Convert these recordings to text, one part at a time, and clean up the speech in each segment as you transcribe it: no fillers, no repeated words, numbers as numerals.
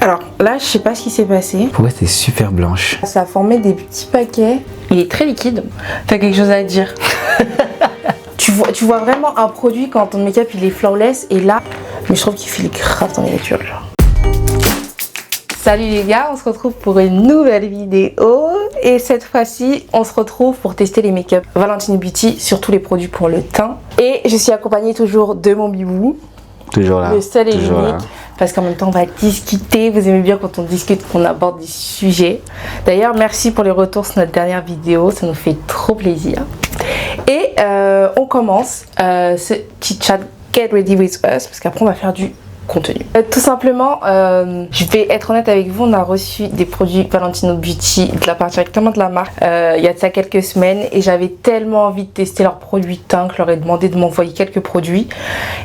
Alors là, je sais pas ce qui s'est passé. Ouais, t'es super blanche. Ça a formé des petits paquets. Il est très liquide. T'as quelque chose à dire? Tu vois vraiment un produit quand ton make-up il est flawless. Et là, mais je trouve qu'il file grave ton miniature, genre. Salut les gars, on se retrouve pour une nouvelle vidéo. Et cette fois-ci, on se retrouve pour tester les make-up Valentino Beauty sur tous les produits pour le teint. Et je suis accompagnée toujours de mon bibou. Toujours là. Le seul et unique. Parce qu'en même temps, on va discuter. Vous aimez bien quand on discute, qu'on aborde des sujets. D'ailleurs, merci pour les retours sur notre dernière vidéo. Ça nous fait trop plaisir. Et on commence ce petit chat Get Ready With Us. Parce qu'après, on va faire du contenu. Tout simplement, je vais être honnête avec vous, on a reçu des produits Valentino Beauty de la part directement de la marque il y a de ça quelques semaines et j'avais tellement envie de tester leurs produits teint que je leur ai demandé de m'envoyer quelques produits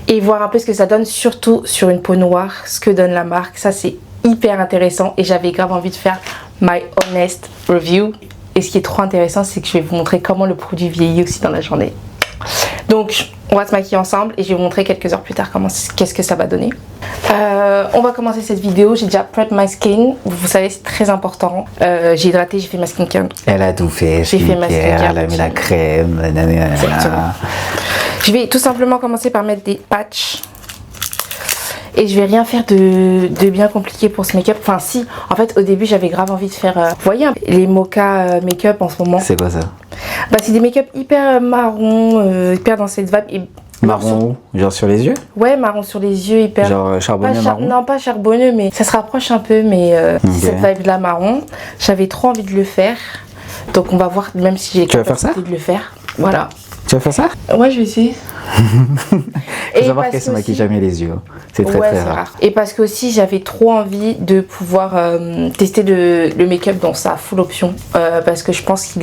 et voir un peu ce que ça donne, surtout sur une peau noire, ce que donne la marque. Ça c'est hyper intéressant et j'avais grave envie de faire my honest review. Et ce qui est trop intéressant, c'est que je vais vous montrer comment le produit vieillit aussi dans la journée. Donc on va se maquiller ensemble et je vais vous montrer quelques heures plus tard qu'est-ce que ça va donner. On va commencer cette vidéo. J'ai déjà prep my skin. Vous savez, c'est très important. J'ai hydraté, j'ai fait ma skincare. Elle a tout fait. J'ai fait ma skincare. Elle a mis la crème. Je vais tout simplement commencer par mettre des patchs. Et je vais rien faire de bien compliqué pour ce make-up. Enfin si, en fait au début j'avais grave envie de faire, vous voyez les mocha make-up en ce moment. C'est quoi ça? Bah c'est des make-up hyper marron, hyper dans cette vibe. Et marron, genre sur les yeux? Ouais, marron sur les yeux, hyper... Genre charbonneux marron? Non, pas charbonneux, mais ça se rapproche un peu, mais cette vibe là marron. J'avais trop envie de le faire. Donc on va voir même si j'ai la capacité de le faire. Voilà. Tu vas faire ça? Ouais, je vais essayer. Faut savoir qu'elle se maquille jamais les yeux. C'est très très rare. Et parce que aussi j'avais trop envie de pouvoir tester le make-up dans sa full option. Parce que je pense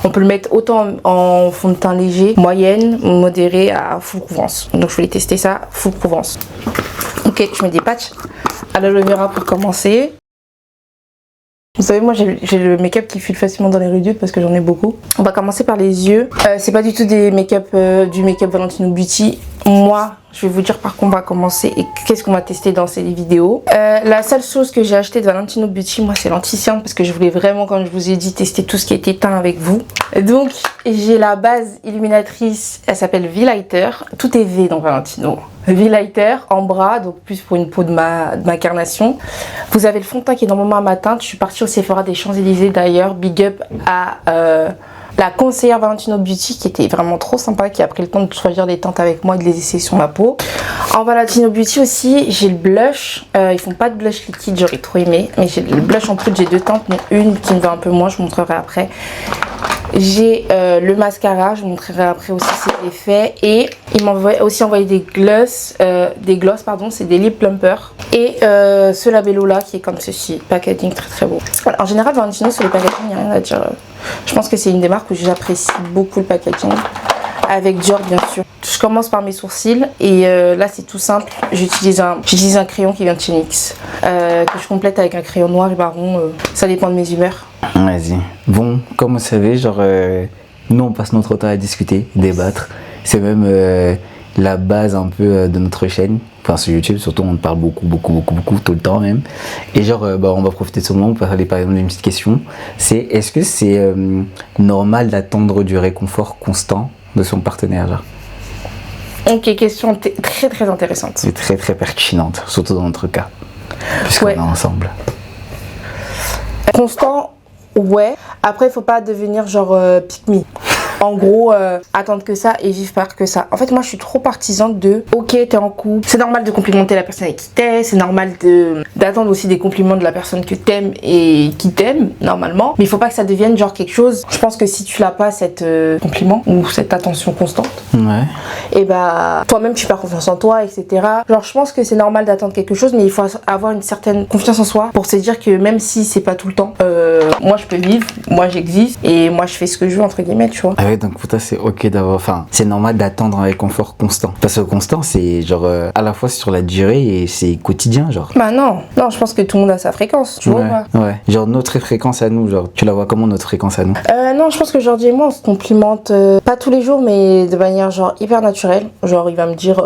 on peut le mettre autant en fond de teint léger, moyenne, modéré à full couvrance. Donc je voulais tester ça, full couvrance. Ok, je mets des patchs à l'aloe vera pour commencer. Vous savez, moi j'ai le make-up qui file facilement dans les ridules parce que j'en ai beaucoup. On va commencer par les yeux. C'est pas du tout du make-up Valentino Beauty. Moi, je vais vous dire par quoi on va commencer et qu'est-ce qu'on va tester dans ces vidéos. La seule chose que j'ai acheté de Valentino Beauty, moi c'est l'anti-cerne parce que je voulais vraiment, comme je vous ai dit, tester tout ce qui était teint avec vous. Donc j'ai la base illuminatrice, elle s'appelle V-Lighter. Tout est V dans Valentino. V-Lighter en bras, donc plus pour une peau de ma carnation. Vous avez le fond de teint qui est normalement à ma teinte. Je suis partie au Sephora des Champs-Élysées d'ailleurs. Big up à la conseillère Valentino Beauty qui était vraiment trop sympa, qui a pris le temps de choisir des teintes avec moi et de les essayer sur ma peau. En Valentino Beauty aussi, j'ai le blush. Ils font pas de blush liquide, j'aurais trop aimé. Mais j'ai le blush en poudre, j'ai deux teintes, mais une qui me va un peu moins, je vous montrerai après. J'ai le mascara, je vous montrerai après aussi ses effets. Et il m'a aussi envoyé des gloss, c'est des lip plumpers. Et ce labello là qui est comme ceci, packaging très très beau. Voilà, en général Valentino sur les packaging, il n'y a rien à dire. Je pense que c'est une des marques où j'apprécie beaucoup le packaging. Avec Dior bien sûr. Je commence par mes sourcils et là c'est tout simple. J'utilise un crayon qui vient de chez NYX. Que je complète avec un crayon noir et marron. Ça dépend de mes humeurs. Vas-y. Bon, comme vous savez, genre nous on passe notre temps à discuter, débattre. C'est même la base un peu de notre chaîne. Enfin sur YouTube surtout on parle beaucoup tout le temps même. Et genre on va profiter de ce moment pour aller par exemple d'une petite question. C'est est-ce que c'est normal d'attendre du réconfort constant de son partenaire genre? Ok, question très très intéressante. C'est très très pertinente, surtout dans notre cas. Puisqu'on est ensemble. Constant, ouais. Après il faut pas devenir genre pick me. En gros, attendre que ça et vivre par que ça. En fait, moi, je suis trop partisane de ok, t'es en couple. C'est normal de complimenter la personne avec qui t'es. C'est normal d'attendre aussi des compliments de la personne que t'aimes et qui t'aime, normalement. Mais il faut pas que ça devienne genre quelque chose. Je pense que si tu l'as pas, cette compliment ou cette attention constante, ouais. Et bah, toi-même, tu perds confiance en toi, etc. Genre, je pense que c'est normal d'attendre quelque chose, mais il faut avoir une certaine confiance en soi pour se dire que même si c'est pas tout le temps, moi, je peux vivre, moi, j'existe et moi, je fais ce que je veux, entre guillemets, tu vois. Ah Ouais, donc pour toi, c'est ok d'avoir. Enfin, c'est normal d'attendre un réconfort constant. Parce que constant, c'est genre à la fois sur la durée et c'est quotidien, genre. Bah non, je pense que tout le monde a sa fréquence, tu vois. Ouais. Genre notre fréquence à nous, genre, tu la vois comment notre fréquence à nous? Non, je pense que Jordi et moi, on se complimente pas tous les jours, mais de manière genre hyper naturelle. Genre, il va me dire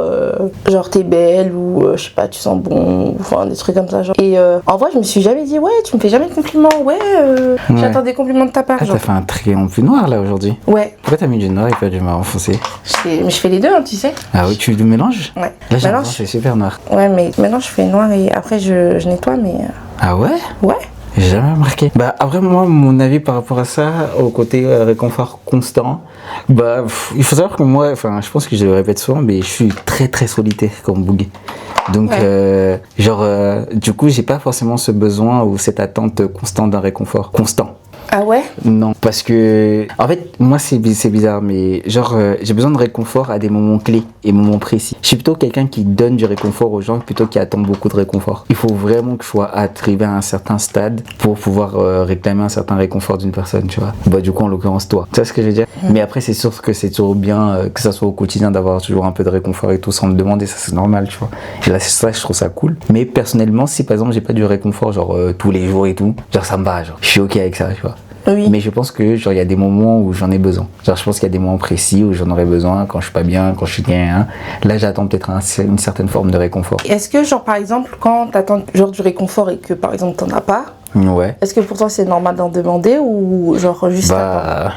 genre t'es belle ou je sais pas, tu sens bon, ou enfin des trucs comme ça. Genre. Et en vrai, je me suis jamais dit ouais, tu me fais jamais de compliments, j'attends des compliments de ta part. Ah, t'as fait un crayon plus noir là aujourd'hui? Ouais. Pourquoi t'as mis du noir et pas du marron foncé? Mais je fais les deux, hein, tu sais. Ah oui, tu le mélanges? Ouais. Là, j'ai l'impression que c'est super noir. Ouais, mais maintenant je fais noir et après je nettoie, mais. Ah ouais? Ouais. J'ai jamais remarqué. Bah après moi, mon avis par rapport à ça, au côté réconfort constant, bah il faut savoir que moi, enfin je pense que je le répète souvent, mais je suis très très solitaire comme bougue. Donc du coup j'ai pas forcément ce besoin ou cette attente constante d'un réconfort constant. Ah ouais? Non, parce que en fait moi c'est bizarre, mais j'ai besoin de réconfort à des moments clés et moments précis. Je suis plutôt quelqu'un qui donne du réconfort aux gens plutôt qui attend beaucoup de réconfort. Il faut vraiment que je sois arrivé à un certain stade pour pouvoir réclamer un certain réconfort d'une personne, tu vois. Bah du coup en l'occurrence toi, tu vois ce que je veux dire? Mais après c'est sûr que c'est toujours bien que ça soit au quotidien d'avoir toujours un peu de réconfort et tout sans le demander, ça c'est normal, tu vois. Et là c'est ça, je trouve ça cool. Mais personnellement si par exemple j'ai pas du réconfort genre tous les jours et tout, genre ça me va, genre je suis ok avec ça, tu vois. Oui. Mais je pense que genre il y a des moments où j'en ai besoin. Genre je pense qu'il y a des moments précis où j'en aurais besoin quand je suis pas bien, quand je suis bien. Là j'attends peut-être une certaine forme de réconfort. Est-ce que genre par exemple quand t'attends genre du réconfort et que par exemple t'en as pas, ouais. Est-ce que pour toi c'est normal d'en demander ou genre juste en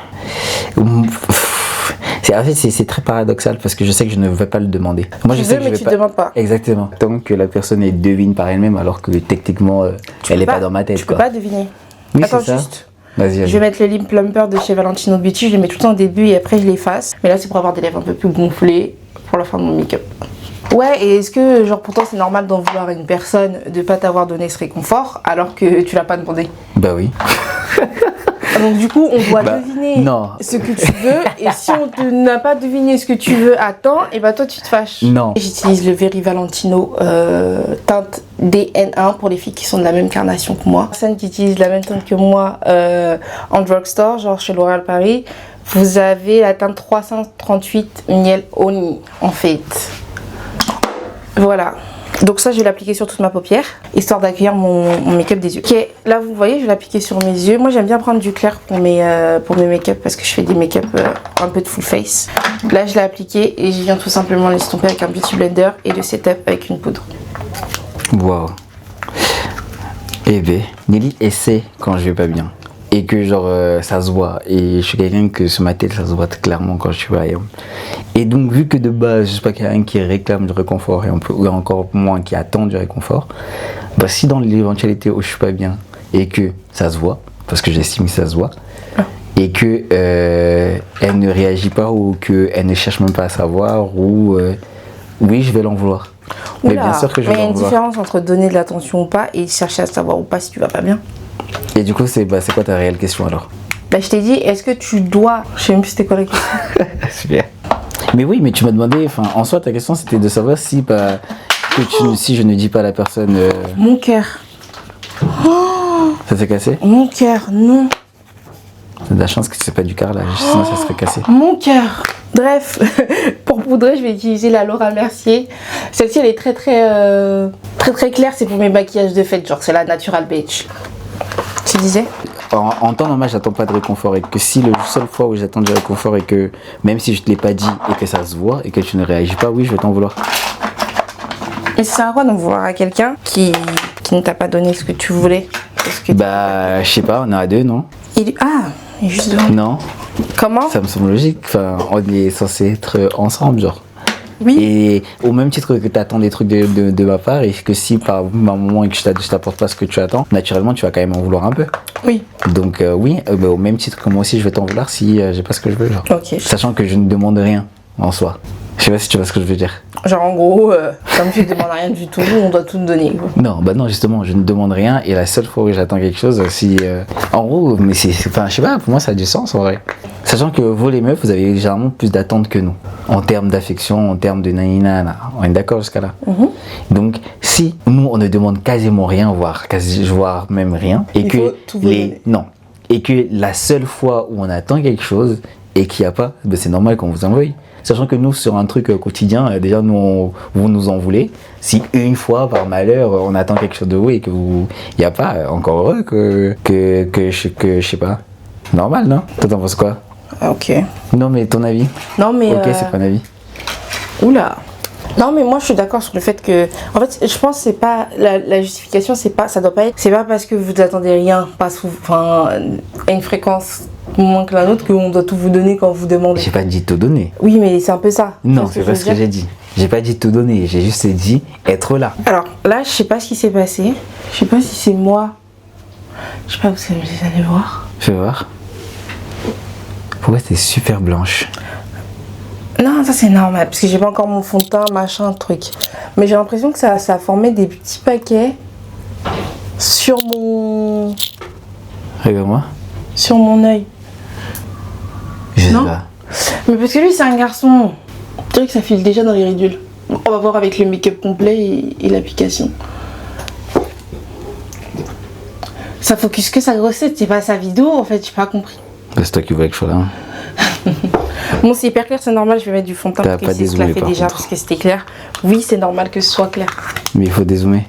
fait, c'est très paradoxal parce que je sais que je ne vais pas le demander. Moi, tu je sais veux, que je mais vais tu demandes pas. Exactement. Tant que la personne elle devine par elle-même alors que techniquement elle est pas dans ma tête. Tu peux pas deviner. Oui, Attends c'est ça. juste. Vas-y. Je vais mettre le lip plumper de chez Valentino Beauty, je les mets tout le temps au début et après je l'efface. Mais là c'est pour avoir des lèvres un peu plus gonflées pour la fin de mon make-up. Ouais, et est-ce que genre pour toi c'est normal d'en vouloir à une personne de pas t'avoir donné ce réconfort alors que tu l'as pas demandé? Bah oui. Donc du coup on doit deviner ce que tu veux et si on n'a pas deviné ce que tu veux à temps, et bah toi tu te fâches. Non. J'utilise le Very Valentino teinte DN1 pour les filles qui sont de la même carnation que moi. Personne qui utilise la même teinte que moi en drugstore, genre chez L'Oréal Paris, vous avez la teinte 338 miel au nid en fait. Voilà. Donc ça je vais l'appliquer sur toute ma paupière histoire d'accueillir mon make-up des yeux. Ok, là vous voyez je vais l'appliquer sur mes yeux. Moi j'aime bien prendre du clair pour mes make-up parce que je fais des make-up un peu de full face. Là je l'ai appliqué et je viens tout simplement l'estomper avec un beauty blender et le setup avec une poudre. Waouh. Eh ben Nelly essaie quand je vais pas bien et que genre ça se voit et je suis quelqu'un que sur ma tête ça se voit clairement quand je suis pas bien. Et donc vu que de base je suis pas quelqu'un qui réclame du réconfort ou encore moins qui attend du réconfort, bah si dans l'éventualité où je suis pas bien et que ça se voit parce que j'estime que ça se voit et que elle ne réagit pas ou que elle ne cherche même pas à savoir ou oui je vais l'en vouloir. Oula, mais bien sûr que je vais l'en vouloir. Il y a une différence entre donner de l'attention ou pas et chercher à savoir ou pas si tu vas pas bien. Et du coup, c'est quoi ta réelle question alors? Bah, je t'ai dit, est-ce que tu dois. Je sais même plus c'était quoi la question. Super. Mais oui, mais tu m'as demandé, enfin, en soi, ta question c'était de savoir si, si je ne dis pas à la personne. Mon cœur. Oh, ça s'est cassé? Mon cœur, non. T'as de la chance que c'est pas du carrelage, sinon ça serait cassé. Mon cœur. Bref, pour poudrer, je vais utiliser la Laura Mercier. Celle-ci, elle est très claire. C'est pour mes maquillages de fête, genre c'est la Natural Beige. Tu disais? En temps normal, j'attends pas de réconfort et que si le seule fois où j'attends du réconfort et que même si je te l'ai pas dit et que ça se voit et que tu ne réagis pas, oui, je vais t'en vouloir. Et ça sert à quoi d'en vouloir à quelqu'un qui ne t'a pas donné ce que tu voulais? Bah, je sais pas, on est à deux, non? Il est juste devant. Non. Comment? Ça me semble logique. Enfin, on est censé être ensemble, genre. Oui. Et au même titre que tu attends des trucs de ma part, et que si par un moment et que je t'apporte pas ce que tu attends, naturellement tu vas quand même en vouloir un peu. Oui. Donc oui, au même titre que moi aussi je vais t'en vouloir si j'ai pas ce que je veux, genre. Ok. Sachant que je ne demande rien en soi. Je sais pas si tu vois ce que je veux dire. Genre en gros, comme tu ne demandes rien du tout, on doit tout te donner. Non, bah non, justement, je ne demande rien et la seule fois où j'attends quelque chose, si. En gros, mais enfin, je sais pas, pour moi ça a du sens en vrai. Sachant que vous les meufs, vous avez généralement plus d'attentes que nous. En termes d'affection, en termes de nanina. On est d'accord jusqu'à là. Donc, si nous on ne demande quasiment rien, voire même rien, et que non. Et que la seule fois où on attend quelque chose, et qu'il n'y a pas, ben c'est normal qu'on vous envoie. Sachant que nous, sur un truc quotidien, déjà, vous nous en voulez. Si une fois, par malheur, on attend quelque chose de vous et qu'il n'y a pas, encore heureux que je sais pas. Normal, non? Toi, t'en penses quoi? Ok. Non, mais ton avis? Non, mais. Ok, c'est pas un avis. Oula. Non, mais moi je suis d'accord sur le fait que. En fait, je pense que c'est pas. La justification, c'est pas. Ça doit pas être. C'est pas parce que vous attendez rien, à une fréquence moins que la nôtre, qu'on doit tout vous donner quand vous demandez. J'ai pas dit tout donner. Oui, mais c'est un peu ça. Non, c'est pas ce que j'ai dit. J'ai pas dit tout donner, j'ai juste dit être là. Alors là, je sais pas ce qui s'est passé. Je sais pas si c'est moi. Je sais pas, parce que je les allais voir. Je vais voir. Pourquoi t'es super blanche? Non, ça c'est normal, parce que j'ai pas encore mon fond de teint, machin, truc. Mais j'ai l'impression que ça a formé des petits paquets sur mon... Regarde-moi. Sur mon œil. Je sais Non. pas. Mais parce que lui c'est un garçon. Je dirais que ça file déjà dans les ridules. On va voir avec le make-up complet et l'application. Ça focus que sa grossesse, c'est pas sa vidéo en fait, j'ai pas compris. C'est toi qui vois que je sois là. Bon, c'est hyper clair, c'est normal, je vais mettre du fond de teint T'as parce que pas c'est ce que dézoomé, fait par déjà contre. parce que c'était clair. Oui, c'est normal que ce soit clair. Mais il faut dézoomer.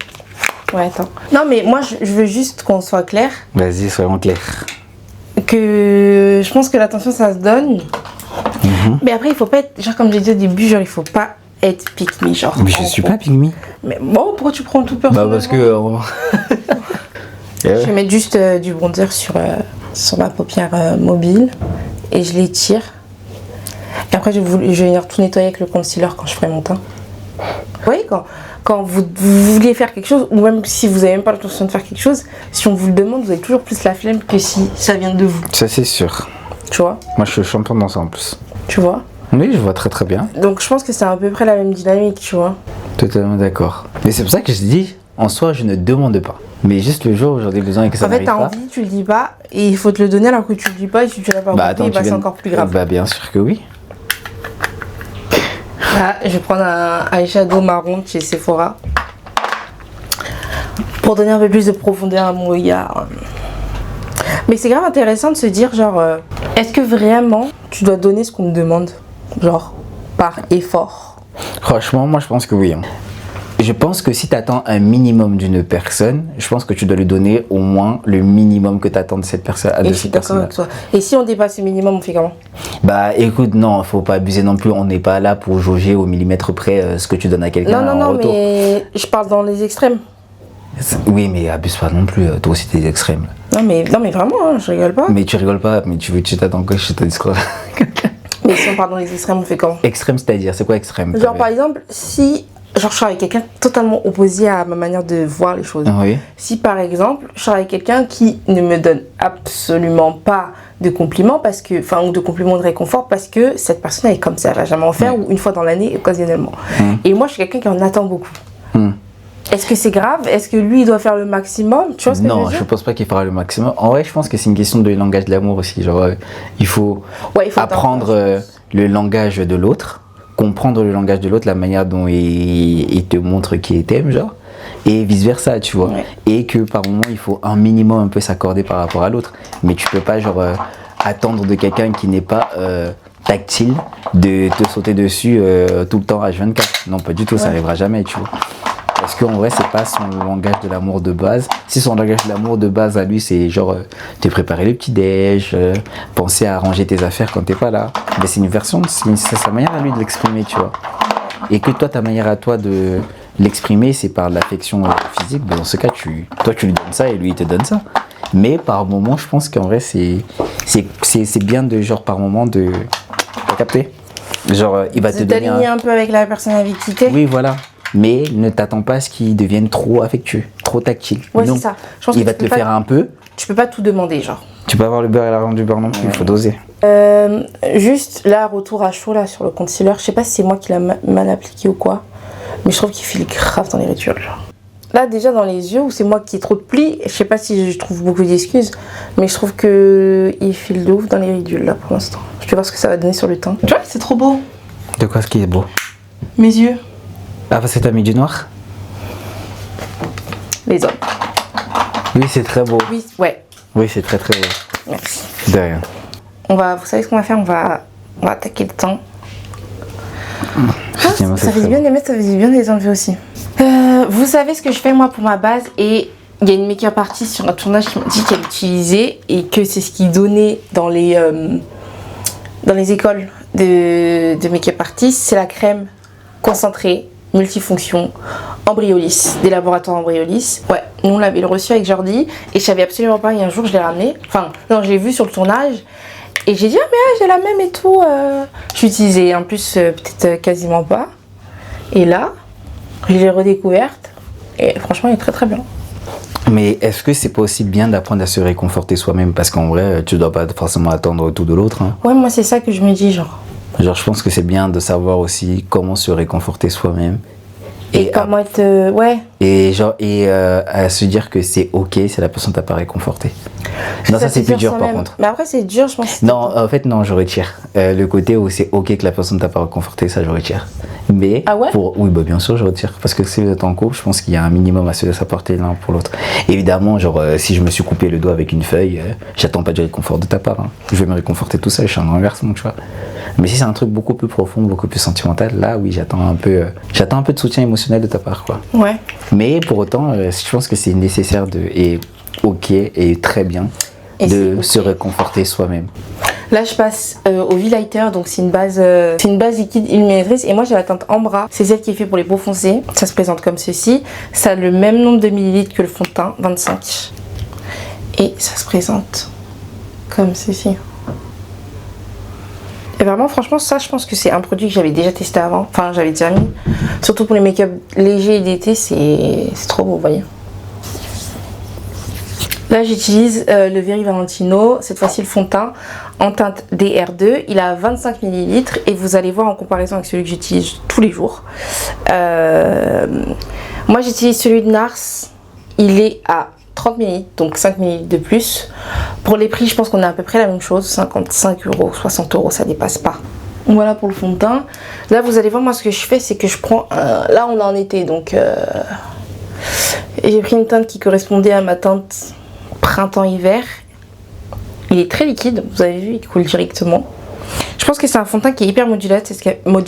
Ouais, attends. Non, mais moi je veux juste qu'on soit clair. Vas-y, soyons clairs. Que je pense que l'attention ça se donne. Mais après, il faut pas être. Genre, comme j'ai dit au début, genre, il faut pas être pick me, genre. Mais je suis pas pygmy. Mais bon, pourquoi tu prends tout Bah personnellement? parce que... Je vais mettre juste du bronzer sur ma paupière mobile et je l'étire. Et après, je vais venir tout nettoyer avec le concealer quand je ferai mon teint. Vous voyez, quand vous vouliez faire quelque chose, ou même si vous n'avez même pas l'intention de faire quelque chose, si on vous le demande, vous avez toujours plus la flemme que si ça vient de vous. Ça c'est sûr. Tu vois? Moi je suis champion dans ça en plus. Tu vois? Oui, je vois très très bien. Donc je pense que c'est à peu près la même dynamique, tu vois? Totalement d'accord. Mais c'est pour ça que je dis, en soi je ne demande pas. Mais juste le jour où j'en ai besoin et que ça En fait, n'arrive t'as pas... envie, tu le dis pas, et il faut te le donner alors que tu le dis pas, et si tu l'as pas Bah compris, attends, bah, c'est encore plus grave. Bah bien sûr que oui. Là, je vais prendre un eyeshadow marron de chez Sephora pour donner un peu plus de profondeur à mon regard. Mais c'est grave intéressant de se dire, genre, est-ce que vraiment tu dois donner ce qu'on te demande, genre, par effort? Franchement, moi je pense que oui. Hein. Je pense que si tu attends un minimum d'une personne, je pense que tu dois lui donner au moins le minimum que tu attends de cette personne. Et je suis d'accord avec toi. Et si on dépasse le minimum, on fait comment? Bah écoute, non, faut pas abuser non plus. On n'est pas là pour jauger au millimètre près ce que tu donnes à quelqu'un en Non, retour. mais je parle dans les extrêmes. Oui, mais abuse pas non plus. Toi aussi, t'es extrême. Non, mais vraiment, hein, je rigole pas. Mais tu rigoles pas, mais tu t'attends quoi je te discours. Mais si on parle dans les extrêmes, on fait comment? Extrême, c'est-à-dire, c'est quoi extrême? Genre, par exemple, si genre, je suis avec quelqu'un totalement opposé à ma manière de voir les choses. Oui. Si par exemple, je suis avec quelqu'un qui ne me donne absolument pas de compliments parce que, enfin, ou de compliments de réconfort parce que cette personne elle est comme ça, elle va jamais en faire ou une fois dans l'année occasionnellement. Et moi, je suis quelqu'un qui en attend beaucoup. Est-ce que c'est grave? Est-ce que lui, il doit faire le maximum? Tu vois ce que je veux Non, dire? je pense pas qu'il fera le maximum. En vrai, je pense que c'est une question de langage de l'amour aussi. Genre, il faut apprendre le langage de l'autre, comprendre le langage de l'autre, la manière dont il te montre qu'il t'aime, genre, et vice versa, tu vois. Ouais. Et que par moment, il faut un minimum un peu s'accorder par rapport à l'autre. Mais tu peux pas, genre, attendre de quelqu'un qui n'est pas tactile de te sauter dessus tout le temps H24. Non, pas du tout, ça arrivera jamais, tu vois. Parce qu'en vrai, c'est pas son langage de l'amour de base. Si son langage de l'amour de base à lui, c'est genre te préparer le petit-déj, penser à ranger tes affaires quand t'es pas là. Mais c'est une version, c'est sa manière à lui de l'exprimer, tu vois. Et que toi, ta manière à toi de l'exprimer, c'est par l'affection physique. Ben dans ce cas, toi, tu lui donnes ça et lui, il te donne ça. Mais par moment, je pense qu'en vrai, c'est bien de, genre, par moment, de... T'as capté? Genre, il va te donner t'aligner un peu avec la personne avec qui t'es. Oui, voilà. Mais ne t'attends pas à ce qu'il devienne trop affectueux, trop tactile. Ouais, Non. c'est ça. Je pense Il que va tu te le peux faire pas- un peu. Tu peux pas tout demander, genre. Tu peux avoir le beurre et l'argent du beurre non plus, il faut doser. Juste là, retour à chaud là sur le concealer. Je sais pas si c'est moi qui l'ai mal appliqué ou quoi, mais je trouve qu'il file grave dans les ridules. Genre. Là, déjà dans les yeux, ou c'est moi qui ai trop de plis. Je sais pas si je trouve beaucoup d'excuses, mais je trouve que il file de ouf dans les ridules là pour l'instant. Je vais voir ce que ça va donner sur le teint. Tu vois, c'est trop beau. De quoi ce qui est beau? Mes yeux, Ah, parce que t'as mis du noir? les hommes. Oui, c'est très beau. Oui, ouais. Oui, c'est très très beau. Merci. De rien. vous savez ce qu'on va faire, on va attaquer le temps. Ça fait du bien de les mettre, ça fait du bien de les enlever aussi. Vous savez ce que je fais moi pour ma base, et il y a une make-up artiste sur un tournage qui m'a dit qu'elle utilisait et que c'est ce qu'ils donnaient dans les écoles de make-up artist, c'est la crème concentrée multifonction Embryolis, des laboratoires Embryolis. Ouais, nous on l'avait reçu avec Jordi et je savais absolument pas, et un jour je l'ai ramené, enfin non, je l'ai vu sur le tournage et j'ai dit ah mais j'ai la même et tout, je l'utilisais en plus peut-être quasiment pas, et là je l'ai redécouverte et franchement elle est très très bien. Mais est-ce que c'est pas aussi bien d'apprendre à se réconforter soi-même, parce qu'en vrai tu dois pas forcément attendre tout de l'autre, hein. Ouais, moi c'est ça que je me dis, genre je pense que c'est bien de savoir aussi comment se réconforter soi-même. Et comment être... ouais. Et à se dire que c'est ok si la personne t'a pas réconforté. Non, ça c'est plus dur par contre. Mais après c'est dur, je pense. Non, en fait non, je retire. Le côté où c'est ok que la personne t'a pas réconforté, ça je retire. Mais ah ouais? Oui, bah bien sûr je retire. Parce que si vous êtes en couple, je pense qu'il y a un minimum à se laisser apporter l'un pour l'autre. Évidemment, si je me suis coupé le doigt avec une feuille, j'attends pas du réconfort de ta part, hein. Je vais me réconforter tout seul, je suis un grand garçon, tu vois. Mais si c'est un truc beaucoup plus profond, beaucoup plus sentimental, là oui, j'attends un peu de soutien émotionnel de ta part, quoi. Ouais. Mais pour autant, je pense que c'est nécessaire et très bien de se réconforter soi-même. Là, je passe au V-Lighter, donc c'est une base liquide illuminatrice, et moi j'ai la teinte Ambra, c'est celle qui est faite pour les peaux foncées. Ça se présente comme ceci, ça a le même nombre de millilitres que le fond de teint, 25, et ça se présente comme ceci. Et vraiment, franchement, ça, je pense que c'est un produit que j'avais déjà testé avant. Enfin, j'avais déjà mis. Surtout pour les make-up légers d'été, c'est trop beau, vous voyez. Là, j'utilise le Very Valentino, cette fois-ci le fond de teint en teinte DR2. Il a 25 ml et vous allez voir en comparaison avec celui que j'utilise tous les jours. Moi, j'utilise celui de Nars. Il est à 30 ml, donc 5 ml de plus. Pour les prix, je pense qu'on a à peu près la même chose, 55 €, 60 €, ça dépasse pas. Voilà pour le fond de teint. Là, vous allez voir, moi, ce que je fais, c'est que je prends... là, on est en été, donc... j'ai pris une teinte qui correspondait à ma teinte printemps-hiver. Il est très liquide, vous avez vu, il coule directement. Je pense que c'est un fond de teint qui est hyper modulable, c'est ce qu'elle m'a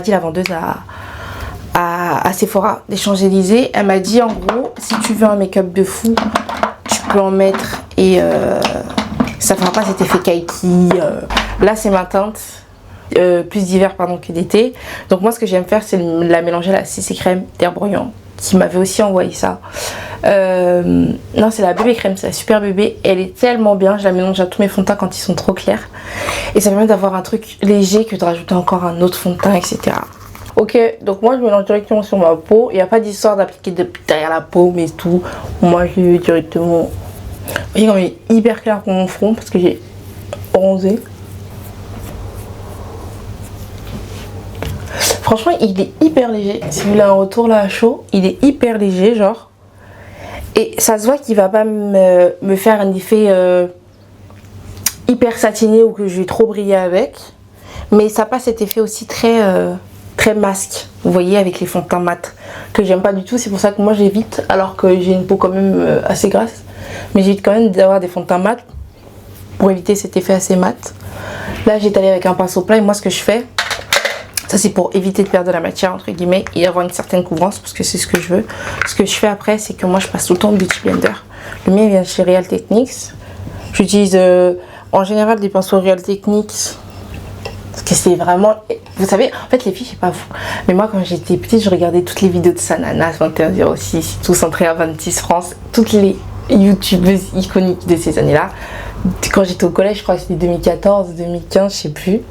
dit, la vendeuse à Sephora des Champs-Élysées. Elle m'a dit en gros, si tu veux un make-up de fou, tu peux en mettre et ça fera pas cet effet kaki. Là c'est ma teinte plus d'hiver que d'été. Donc moi ce que j'aime faire, c'est la mélanger à la CC crème d'Air Bruyant qui m'avait aussi envoyé ça. Non, c'est la bébé crème, c'est la super bébé. Elle est tellement bien, je la mélange à tous mes fonds de teint quand ils sont trop clairs. Et ça permet d'avoir un truc léger que de rajouter encore un autre fond de teint, etc. Ok, donc moi je mélange directement sur ma peau. Il n'y a pas d'histoire d'appliquer derrière la peau, mais tout. Moi je vais directement. Vous voyez comme il est hyper clair pour mon front parce que j'ai bronzé. Franchement, il est hyper léger. Si vous voulez un retour là à chaud, il est hyper léger, genre. Et ça se voit qu'il va pas me faire un effet hyper satiné ou que je vais trop briller avec. Mais ça passe cet effet aussi très masque, vous voyez, avec les fonds de teint mat que j'aime pas du tout. C'est pour ça que moi j'évite, alors que j'ai une peau quand même assez grasse, mais j'évite quand même d'avoir des fonds de teint mat pour éviter cet effet assez mat. Là j'ai étalé avec un pinceau plat et moi ce que je fais, ça c'est pour éviter de perdre la matière entre guillemets et avoir une certaine couvrance parce que c'est ce que je veux. Ce que je fais après, c'est que moi je passe tout le temps au Beauty Blender. Le mien vient de chez Real Techniques. J'utilise en général des pinceaux Real Techniques parce que c'est vraiment, vous savez, en fait les filles, je sais pas vous, mais moi quand j'étais petite, je regardais toutes les vidéos de Sanana 2106, tout centré à 26 France, toutes les youtubeuses iconiques de ces années-là. Quand j'étais au collège, je crois que c'était 2014, 2015, je sais plus.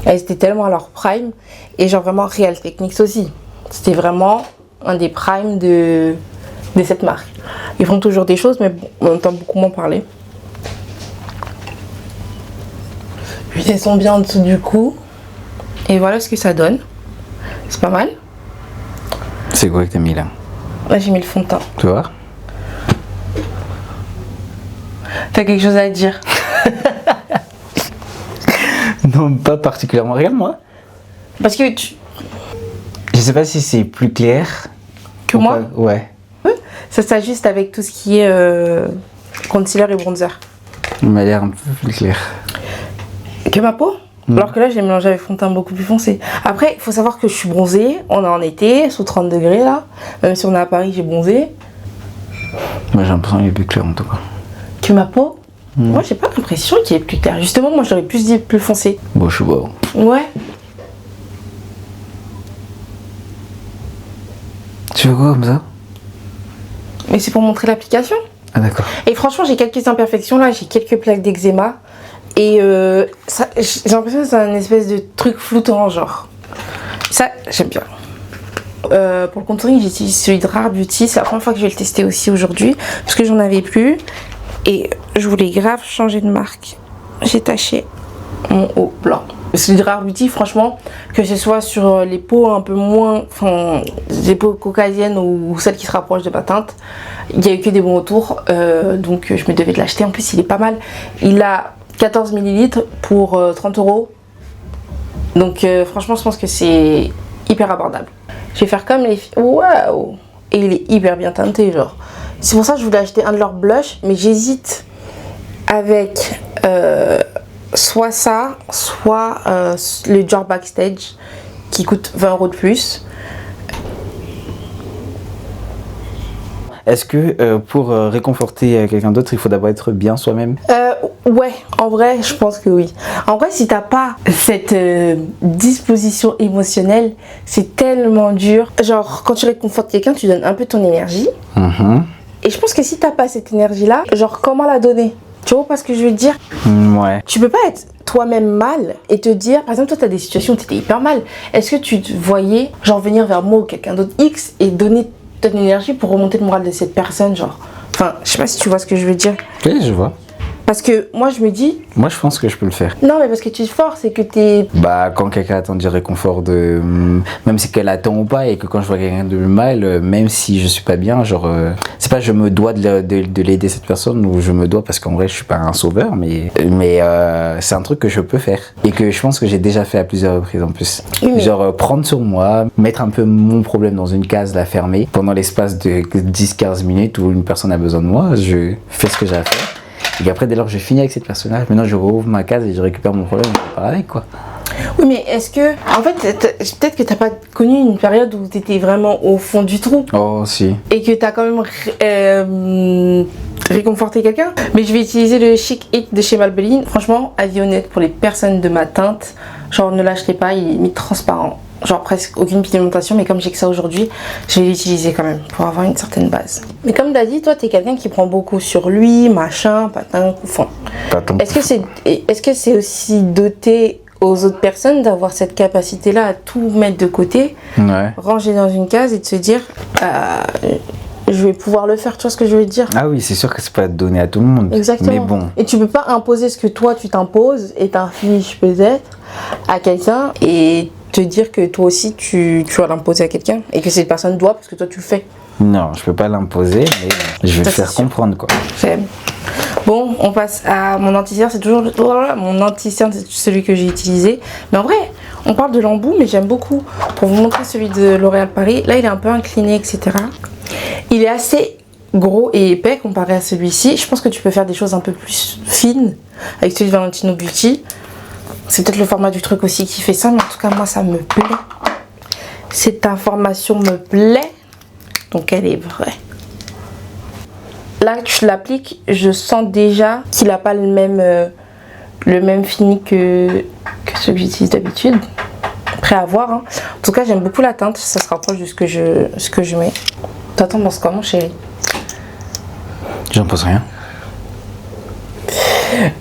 Elles étaient tellement à leur prime. Et genre vraiment Real Techniques aussi. C'était vraiment un des primes de cette marque. Ils font toujours des choses, mais bon, on entend beaucoup moins parler. Puis elles sont bien en dessous du cou. Et voilà ce que ça donne. C'est pas mal. C'est quoi que t'as mis là? Là j'ai mis le fond de teint. Tu vois? T'as quelque chose à dire? Non, pas particulièrement. Regarde-moi. Parce que tu... Je sais pas si c'est plus clair. Que moi? Ouais. Ça s'ajuste avec tout ce qui est concealer et bronzer. Il m'a l'air un peu plus clair. Que ma peau. Alors que là, je l'ai mélangé avec fond de teint beaucoup plus foncé. Après, il faut savoir que je suis bronzée. On est en été, sous 30 degrés là. Même si on est à Paris, j'ai bronzé. Moi, j'ai l'impression qu'il est plus clair en tout cas. Que ma peau. Moi, j'ai pas l'impression qu'il est plus clair. Justement, moi, j'aurais plus dit plus foncé. Bon, je sais pas. Ouais. Tu veux quoi comme ça? Mais c'est pour montrer l'application. Ah, d'accord. Et franchement, j'ai quelques imperfections là. J'ai quelques plaques d'eczéma. Et j'ai l'impression que c'est un espèce de truc floutant, genre. Ça, j'aime bien. Pour le contouring, j'utilise celui de Rare Beauty. C'est la première fois que je vais le tester aussi aujourd'hui. Parce que j'en avais plus. Et je voulais grave changer de marque. J'ai taché mon haut blanc. Celui de Rare Beauty, franchement, que ce soit sur les peaux un peu moins... Enfin, les peaux caucasiennes ou celles qui se rapprochent de ma teinte, il n'y a eu que des bons retours. Donc, je me devais de l'acheter. En plus, il est pas mal. Il a 14 ml pour 30 €. Donc franchement, je pense que c'est hyper abordable. Je vais faire comme les filles. Waouh! Et il est hyper bien teinté, genre. C'est pour ça que je voulais acheter un de leurs blushs, mais j'hésite avec soit ça, soit le Dior Backstage qui coûte 20 € de plus. Est-ce que pour réconforter quelqu'un d'autre, il faut d'abord être bien soi-même? Ouais, en vrai, je pense que oui. En vrai, si t'as pas cette disposition émotionnelle, c'est tellement dur. Genre, quand tu réconfortes quelqu'un, tu donnes un peu ton énergie. Et je pense que si t'as pas cette énergie-là, genre, comment la donner? Tu vois pas ce que je veux dire? Ouais. Tu peux pas être toi-même mal et te dire, par exemple, toi, t'as des situations où t'étais hyper mal. Est-ce que tu te voyais, genre, venir vers moi ou quelqu'un d'autre X et donner ton énergie pour remonter le moral de cette personne, genre? Enfin, je sais pas si tu vois ce que je veux dire. Oui, je vois. Parce que moi je me dis... Moi je pense que je peux le faire. Non mais parce que tu es fort, c'est que t'es... Bah quand quelqu'un attend du réconfort de... Même si qu'elle attend ou pas et que quand je vois quelqu'un de mal, même si je suis pas bien, genre... C'est pas je me dois de l'aider cette personne ou je me dois parce qu'en vrai je suis pas un sauveur mais c'est un truc que je peux faire. Et que je pense que j'ai déjà fait à plusieurs reprises en plus. Oui. Genre prendre sur moi, mettre un peu mon problème dans une case, la fermer. Pendant l'espace de 10-15 minutes où une personne a besoin de moi, je fais ce que j'ai à faire. Et après, dès lors que je finis avec cette personne-là, maintenant je rouvre ma case et je récupère mon problème et je pars avec quoi. Oui, mais est-ce que. En fait, peut-être que t'as pas connu une période où t'étais vraiment au fond du trou. Oh, si. Et que t'as quand même réconforté quelqu'un. Mais je vais utiliser le Chic Hit de chez Maybelline. Franchement, avis honnête pour les personnes de ma teinte, genre ne l'achetez pas, il est mi-transparent. Genre presque aucune pigmentation, mais comme j'ai que ça aujourd'hui, je vais l'utiliser quand même pour avoir une certaine base. Mais comme t'as dit, toi t'es quelqu'un qui prend beaucoup sur lui, machin, patin, couffon. Est-ce que c'est aussi doté aux autres personnes d'avoir cette capacité-là à tout mettre de côté, ouais, ranger dans une case et de se dire je vais pouvoir le faire, tu vois ce que je veux dire? Ah oui, c'est sûr que c'est pas donné à tout le monde. Exactement. Mais bon. Et tu peux pas imposer ce que toi tu t'imposes et t'infliges peut-être à quelqu'un et te dire que toi aussi tu vas l'imposer à quelqu'un et que cette personne doit parce que toi tu le fais. Non, je peux pas l'imposer, mais je vais le faire comprendre quoi. J'aime. Bon, on passe à mon anti-cerne, c'est toujours mon anti-cerne, c'est celui que j'ai utilisé. Mais en vrai, on parle de l'embout, mais j'aime beaucoup. Pour vous montrer celui de L'Oréal Paris, là il est un peu incliné, etc. Il est assez gros et épais comparé à celui-ci. Je pense que tu peux faire des choses un peu plus fines avec celui de Valentino Beauty. C'est peut-être le format du truc aussi qui fait ça, mais en tout cas moi ça me plaît. Cette information me plaît, donc elle est vraie. Là que je l'applique, je sens déjà qu'il n'a pas le même fini que celui que j'utilise d'habitude. Après à voir, hein. En tout cas j'aime beaucoup la teinte, ça se rapproche de ce que je mets. Toi t'en penses comment, chérie? J'en pense rien.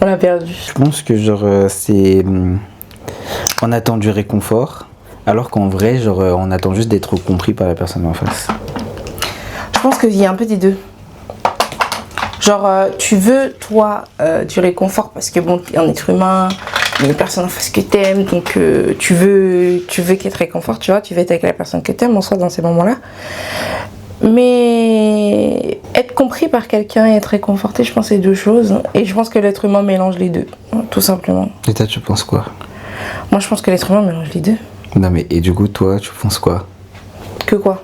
On l'a perdu. Je pense que genre c'est... On attend du réconfort, alors qu'en vrai genre on attend juste d'être compris par la personne en face. Je pense qu'il y a un peu des deux. Genre tu veux toi du réconfort parce que bon t'es un être humain, il y a une personne en face que t'aimes, donc tu veux qu'elle te réconforte, tu vois, tu veux être avec la personne que t'aimes en soi dans ces moments-là. Mais être compris par quelqu'un et être réconforté, je pense que c'est deux choses. Et je pense que l'être humain mélange les deux, tout simplement. Et toi, tu penses quoi? Moi, je pense que l'être humain mélange les deux. Non, mais et du coup, toi, tu penses quoi? Que quoi?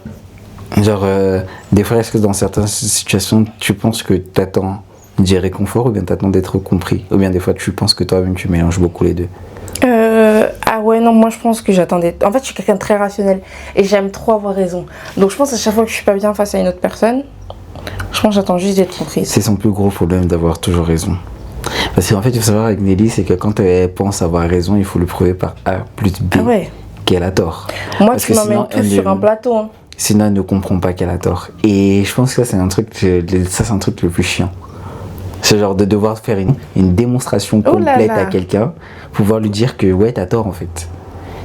Genre, des fois, est-ce que dans certaines situations, tu penses que t'attends du réconfort ou bien t'attends d'être compris? Ou bien des fois tu penses que toi-même tu mélanges beaucoup les deux? Ah ouais, non, moi je pense que j'attendais. En fait, je suis quelqu'un de très rationnel et j'aime trop avoir raison. Donc je pense à chaque fois que je suis pas bien face à une autre personne, je pense que j'attends juste d'être comprise. C'est son plus gros problème d'avoir toujours raison. Parce qu'en fait, il faut savoir avec Nelly, c'est que quand elle pense avoir raison, il faut le prouver par A plus B Ah ouais. qu'elle a tort. Moi, Parce tu que m'emmènes sinon, tous sur un plateau. Hein. Sinon, elle ne comprend pas qu'elle a tort. Et je pense que ça, c'est un truc, ça, c'est un truc le plus chiant. C'est genre de devoir faire une démonstration complète à quelqu'un, pouvoir lui dire que ouais, t'as tort en fait.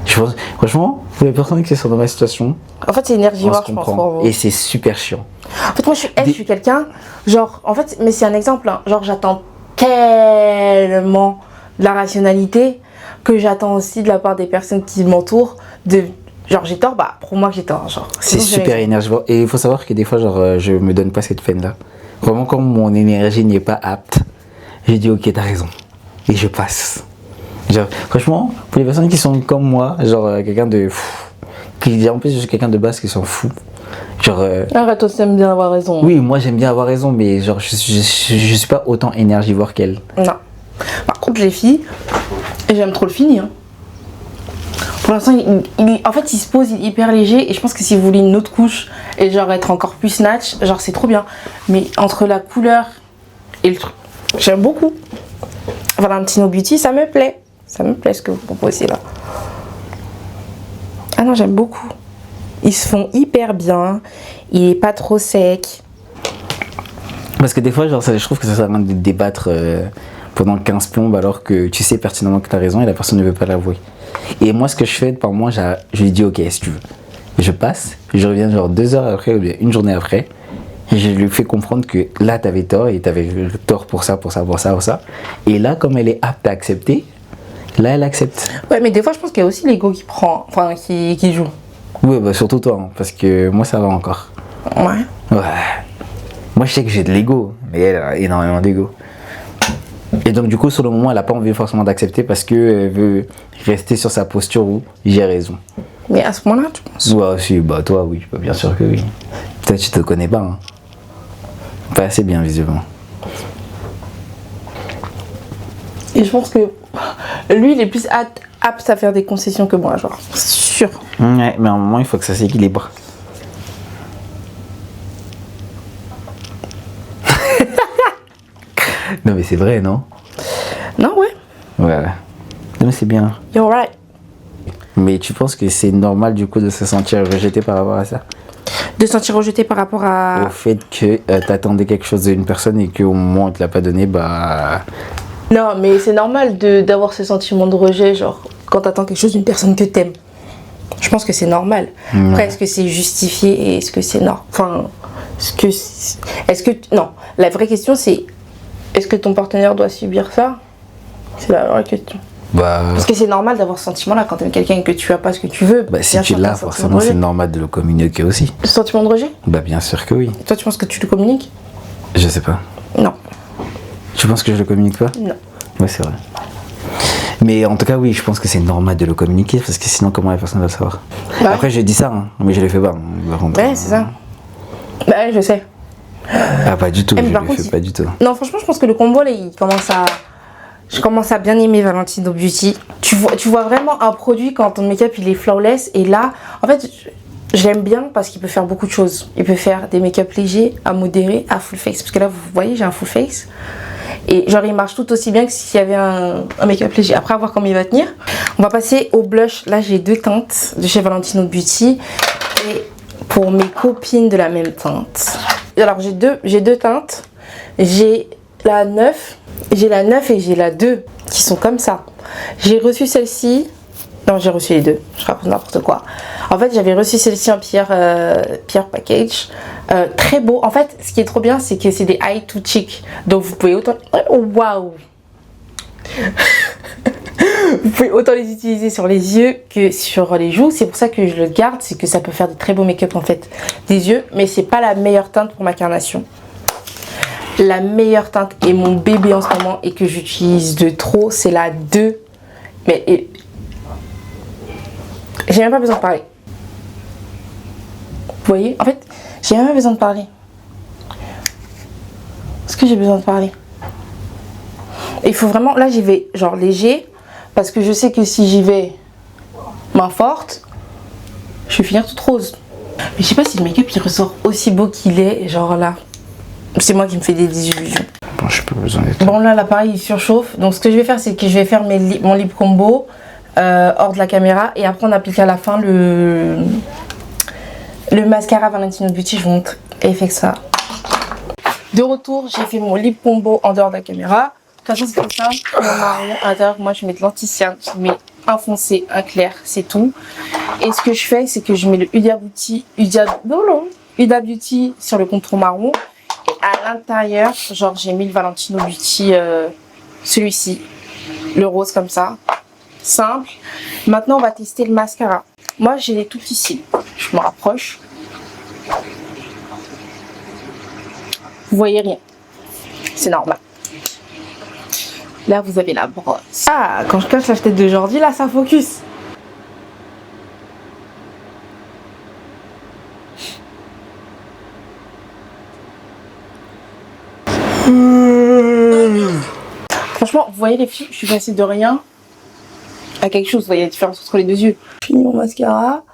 Je pense, franchement, pour les personnes qui sont dans ma situation, en fait, c'est énergivore, je pense. Pour vous. Et c'est super chiant. En fait, moi, je suis quelqu'un, genre, en fait, mais c'est un exemple, hein, genre, j'attends tellement de la rationalité que j'attends aussi de la part des personnes qui m'entourent de. Genre j'ai tort, bah pour moi que j'ai tort. Genre. C'est super énergivore. Et il faut savoir que des fois, genre, je me donne pas cette peine-là. Vraiment, quand mon énergie n'est pas apte, je dis ok, t'as raison. Et je passe. Genre, franchement, pour les personnes qui sont comme moi, genre quelqu'un de fou, en plus je suis quelqu'un de base qui s'en fout. Genre. Arrête, toi t'aimes bien avoir raison. Oui, moi j'aime bien avoir raison, mais genre je suis pas autant énergivore qu'elle. Non. Par contre, les filles, j'aime trop le fini. Hein. Pour l'instant, en fait, il se pose, il est hyper léger. Et je pense que si vous voulez une autre couche et genre être encore plus snatch, genre c'est trop bien. Mais entre la couleur et le truc, j'aime beaucoup. Valentino Beauty, ça me plaît. Ça me plaît ce que vous proposez là. Ah non, j'aime beaucoup. Ils se font hyper bien. Il est pas trop sec. Parce que des fois, genre, je trouve que ça sert à rien de débattre pendant 15 plombes alors que tu sais pertinemment que tu as raison et la personne ne veut pas l'avouer. Et moi, ce que je fais, par moi, je lui dis ok, si tu veux. Je passe, je reviens genre 2 heures après ou bien une journée après. Et je lui fais comprendre que là, tu avais tort et tu avais tort pour ça, pour ça, pour ça, pour ça. Et là, comme elle est apte à accepter, là, elle accepte. Ouais, mais des fois, je pense qu'il y a aussi l'ego qui prend, enfin, qui joue. Oui, bah surtout toi, hein, parce que moi, ça va encore. Ouais. Ouais. Moi, je sais que j'ai de l'ego, mais elle a énormément d'ego. Et donc, du coup, sur le moment, elle n'a pas envie forcément d'accepter parce qu'elle veut rester sur sa posture où j'ai raison. Mais à ce moment-là, tu penses? Ouais, si, bah toi, oui, bah, bien sûr que oui. Toi, tu te connais pas, hein. Pas assez bien, visiblement. Et je pense que lui, il est plus apte à faire des concessions que moi, genre. Sûr. Ouais, mais à un moment, il faut que ça s'équilibre. Non, mais c'est vrai, non? Non, ouais. Ouais. Non, mais c'est bien. You're right. Mais tu penses que c'est normal, du coup, de se sentir rejeté par rapport à ça? De se sentir rejeté par rapport à... Au fait que t'attendais quelque chose d'une personne et qu'au moment où on te l'a pas donné, bah... Non, mais c'est normal d'avoir ce sentiment de rejet, genre, quand t'attends quelque chose d'une personne que t'aimes. Je pense que c'est normal. Ouais. Après, est-ce que c'est justifié et est-ce que c'est normal? Enfin, est-ce que... Non, la vraie question, c'est... Est-ce que ton partenaire doit subir ça? C'est la vraie question. Bah... Parce que c'est normal d'avoir ce sentiment-là quand t'aimes quelqu'un et que tu as pas ce que tu veux. Bah, si tu l'as, forcément, c'est normal de le communiquer aussi. Le sentiment de rejet? Bah, bien sûr que oui. Toi, tu penses que tu le communiques? Je sais pas. Non. Tu penses que je le communique pas? Non. Ouais, c'est vrai. Mais en tout cas, oui, je pense que c'est normal de le communiquer parce que sinon, comment la personne va le savoir? Bah, après, je dis ça, hein, mais je le fais pas. Ouais, c'est ça. Bah, ouais, je sais. Ah, pas du tout, je par le contre, fais pas du tout. Non, franchement, je pense que le combo, là, il commence à... Je commence à bien aimer Valentino Beauty. Tu vois vraiment un produit quand ton make-up, il est flawless. Et là, en fait, j'aime bien parce qu'il peut faire beaucoup de choses. Il peut faire des make-up légers, à modéré, à full face. Parce que là, vous voyez, j'ai un full face. Et genre, il marche tout aussi bien que s'il y avait un make-up léger. Après, à voir comment il va tenir. On va passer au blush. Là, j'ai 2 teintes de chez Valentino Beauty. Et pour mes copines de la même teinte. Alors, j'ai deux teintes. J'ai la 9. J'ai la 9 et j'ai la 2 qui sont comme ça. J'ai reçu celle-ci. Non, j'ai reçu les deux. Je raconte n'importe quoi. En fait, j'avais reçu celle-ci en pierre package. Très beau. En fait, ce qui est trop bien, c'est que c'est des eye to cheek. Donc, vous pouvez autant... Waouh. Vous pouvez autant les utiliser sur les yeux que sur les joues. C'est pour ça que je le garde. C'est que ça peut faire de très beaux make-up, en fait, des yeux. Mais c'est pas la meilleure teinte pour ma carnation. La meilleure teinte et mon bébé en ce moment et que j'utilise de trop, c'est la 2. Mais j'ai même pas besoin de parler. Vous voyez? En fait, j'ai même pas besoin de parler. Parce que j'ai besoin de parler? Il faut vraiment, là j'y vais genre léger, parce que je sais que si j'y vais main forte, je vais finir toute rose. Mais je sais pas si le make-up il ressort aussi beau qu'il est, genre là. C'est moi qui me fais des illusions. Bon, je peux besoin d'être. Bon là l'appareil il surchauffe, donc ce que je vais faire c'est que je vais faire mon lip combo hors de la caméra et après on applique à la fin le mascara Valentino Beauty, je vous montre l'effet que ça. De retour, j'ai fait mon lip combo en dehors de la caméra. De toute façon c'est simple, mon marron à l'intérieur, moi je mets de l'anti-cerne, je mets un foncé, un clair, c'est tout. Et ce que je fais c'est que je mets le Huda Beauty sur le contour marron. Et à l'intérieur, genre j'ai mis le Valentino Beauty, celui-ci, le rose comme ça, simple. Maintenant on va tester le mascara. Moi j'ai les tout ici, je me rapproche. Vous voyez rien, c'est normal. Là vous avez la brosse. Ah, quand je cache la tête de Jordi, là ça focus. Franchement, vous voyez les filles, je suis passée de rien à quelque chose. Vous voyez la différence entre les deux yeux. Je finis mon mascara.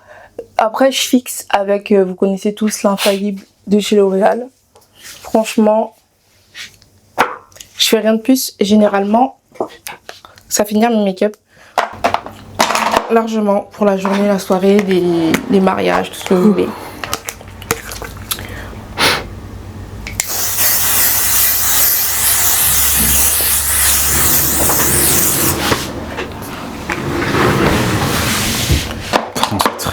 Après, je fixe avec, vous connaissez tous l'infaillible de chez L'Oréal. Franchement, je fais rien de plus. Généralement, ça finit mon make-up largement pour la journée, la soirée, les mariages, tout ce que vous voulez.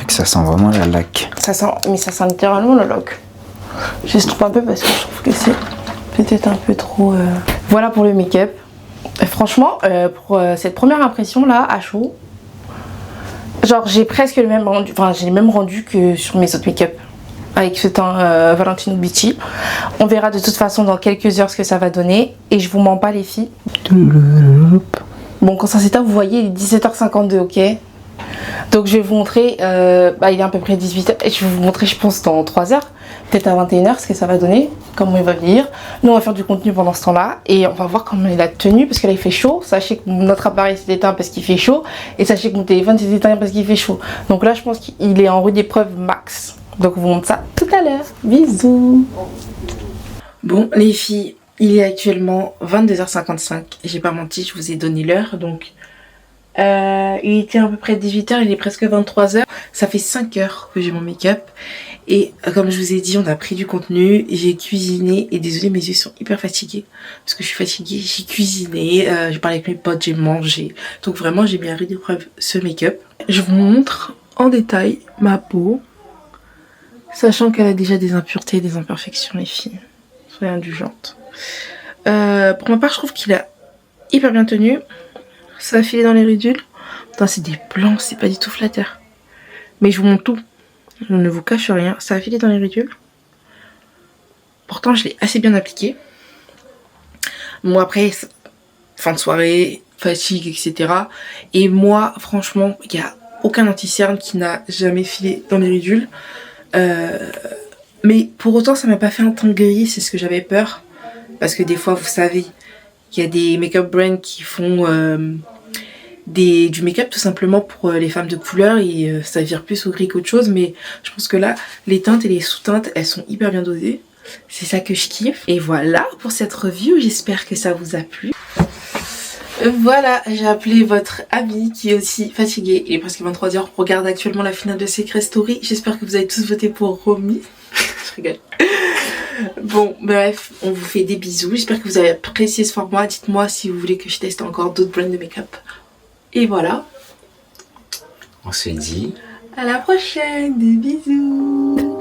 Ça sent vraiment la laque. Ça sent littéralement le lac. J'estompe un peu parce que je trouve que c'est peut-être un peu trop... Voilà pour le make-up. Franchement, pour cette première impression là, à chaud, genre j'ai presque le même rendu, enfin j'ai le même rendu que sur mes autres make-up avec ce teint Valentino Beauty. On verra de toute façon dans quelques heures ce que ça va donner et je vous mens pas les filles. Bon, quand ça s'éteint, vous voyez, il est 17h52, ok? Donc je vais vous montrer, il est à peu près 18h et je vais vous montrer je pense dans 3 heures, peut-être à 21h ce que ça va donner, comment il va venir. Nous on va faire du contenu pendant ce temps là et on va voir comment il a tenu parce que là il fait chaud. Sachez que notre appareil s'est éteint parce qu'il fait chaud et sachez que mon téléphone s'est éteint parce qu'il fait chaud. Donc là je pense qu'il est en rude épreuve max. Donc on vous montre ça tout à l'heure. Bisous. Bon les filles, il est actuellement 22h55, j'ai pas menti, je vous ai donné l'heure donc... il était à peu près 18h, il est presque 23h. Ça fait 5 heures que j'ai mon make-up. Et comme je vous ai dit, on a pris du contenu. J'ai cuisiné. Et désolé, mes yeux sont hyper fatigués. Parce que je suis fatiguée. J'ai cuisiné. J'ai parlé avec mes potes. J'ai mangé. Donc vraiment, j'ai mis à rude épreuve ce make-up. Je vous montre en détail ma peau. Sachant qu'elle a déjà des impuretés et des imperfections, les filles. Soyez indulgentes. Pour ma part, je trouve qu'il a hyper bien tenu. Ça a filé dans les ridules. Putain, c'est des blancs, c'est pas du tout flatteur. Mais je vous montre tout. Je ne vous cache rien. Ça a filé dans les ridules. Pourtant, je l'ai assez bien appliqué. Bon, après, fin de soirée, fatigue, etc. Et moi, franchement, il n'y a aucun anti-cerne qui n'a jamais filé dans les ridules. Mais pour autant, ça m'a pas fait un teint gris. C'est ce que j'avais peur. Parce que des fois, vous savez, il y a des make-up brands qui font... du make-up tout simplement pour les femmes de couleur et ça vire plus au gris qu'autre chose, mais je pense que là les teintes et les sous-teintes elles sont hyper bien dosées, c'est ça que je kiffe. Et voilà pour cette review, j'espère que ça vous a plu. Voilà, j'ai appelé votre ami qui est aussi fatigué, il est presque 23h, regarde actuellement la finale de Secret Story. J'espère que vous avez tous voté pour Romy. Je rigole. Bon bref, on vous fait des bisous, j'espère que vous avez apprécié ce format. Dites-moi si vous voulez que je teste encore d'autres brands de make-up. Et voilà. On se dit à la prochaine, des bisous.